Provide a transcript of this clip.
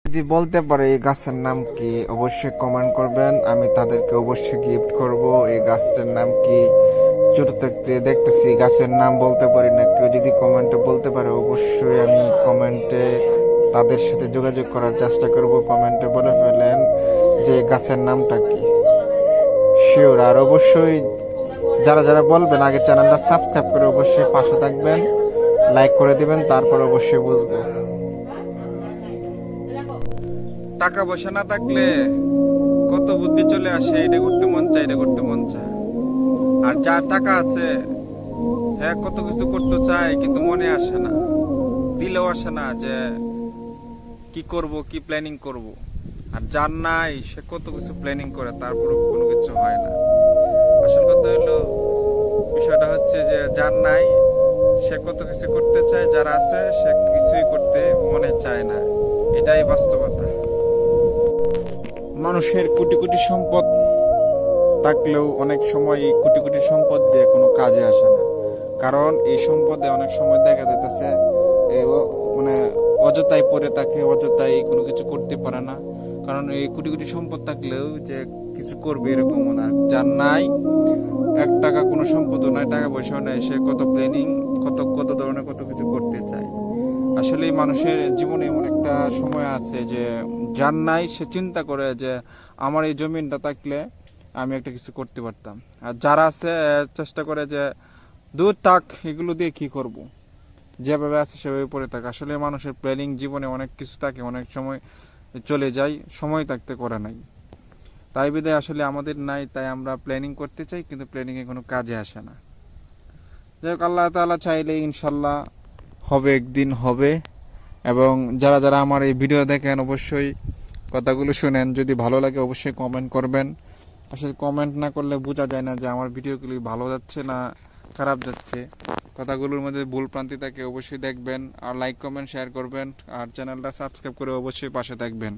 যদি বলতে পারে এই গাছের নাম কি অবশ্যই কমেন্ট করবেন, আমি তাদেরকে অবশ্যই গিফট করব। এই গাছটার নাম কি? ছোট থেকে দেখতেছি গাছের নাম বলতে পারি না, কেউ যদি কমেন্টে বলতে পারে অবশ্যই আমি কমেন্টে তাদের সাথে যোগাযোগ করার চেষ্টা করব। কমেন্টে বলে ফেলেন যে গাছের নামটা কি, শিওর। আর অবশ্যই যারা যারা বলবেন আগে চ্যানেলটা সাবস্ক্রাইব করে অবশ্যই পাশে থাকবেন, লাইক করে দিবেন, তারপর অবশ্যই বুঝবো। টাকা পয়সা না থাকলে কত বুদ্ধি চলে আসে, এটা করতে মন চায়, এটা করতে মন চায়। আর যার টাকা আছে হ্যাঁ কত কিছু করতে চায় কিন্তু মনে আসে না, দিলেও আসে না যে কি করব, কি প্ল্যানিং করব। আর যার নাই সে কত কিছু প্ল্যানিং করে, তারপরে কোনো কিছু হয় না। আসল কথা হলো বিষয়টা হচ্ছে যে যার নাই সে কত কিছু করতে চায়, যার আছে সে কিছুই করতে মনে চায় না। এটাই বাস্তবতা। মানুষের কোটি কোটি সম্পদ থাকলেও অনেক সময় এই কোটি কোটি সম্পদ দিয়ে কোনো কাজে আসে না। কারণ এই সম্পদে অনেক সময় দেখা যাইতেছে মানে অযথাই পড়ে থাকে, অযথাই কোনো কিছু করতে পারে না। কারণ এই কোটি কোটি সম্পদ থাকলেও যে কিছু করবে এরকম না। যার নাই, 1 টাকা কোনো সম্পদও নাই, টাকা পয়সাও নাই, সে কত প্ল্যানিং, কত কত ধরনের কত কিছু করতে চায়। আসলে মানুষের জীবনে এমন একটা সময় আছে যে যার নাই সে চিন্তা করে যে আমার এই জমিনটা থাকলে আমি একটা কিছু করতে পারতাম। আর যারা আছে চেষ্টা করে যে দূর থাক, এগুলো দিয়ে কি করব, যেভাবে আছে সেভাবে পড়ে থাকে। আসলে মানুষের প্ল্যানিং জীবনে অনেক কিছু থাকে, অনেক সময় চলে যায়, সময় থাকতে করে নাই। তাই বিধায় আসলে আমাদের নাই, তাই আমরা প্ল্যানিং করতে চাই কিন্তু প্ল্যানিংয়ে কোনো কাজে আসে না। যাই হোক, আল্লাহ তাআলা চাইলে ইনশাল্লাহ হবে, একদিন হবে। এবং যারা যারা আমার এই ভিডিও দেখেন অবশ্যই কথাগুলো শুনেন, যদি ভালো লাগে অবশ্যই কমেন্ট করবেন। আসলে কমেন্ট না করলে বোঝা যায় না যে আমার ভিডিওগুলি ভালো যাচ্ছে না খারাপ যাচ্ছে। কথাগুলোর মধ্যে ভুল প্রান্তি থাকে অবশ্যই দেখবেন, আর লাইক কমেন্ট শেয়ার করবেন, আর চ্যানেলটা সাবস্ক্রাইব করে অবশ্যই পাশে থাকবেন।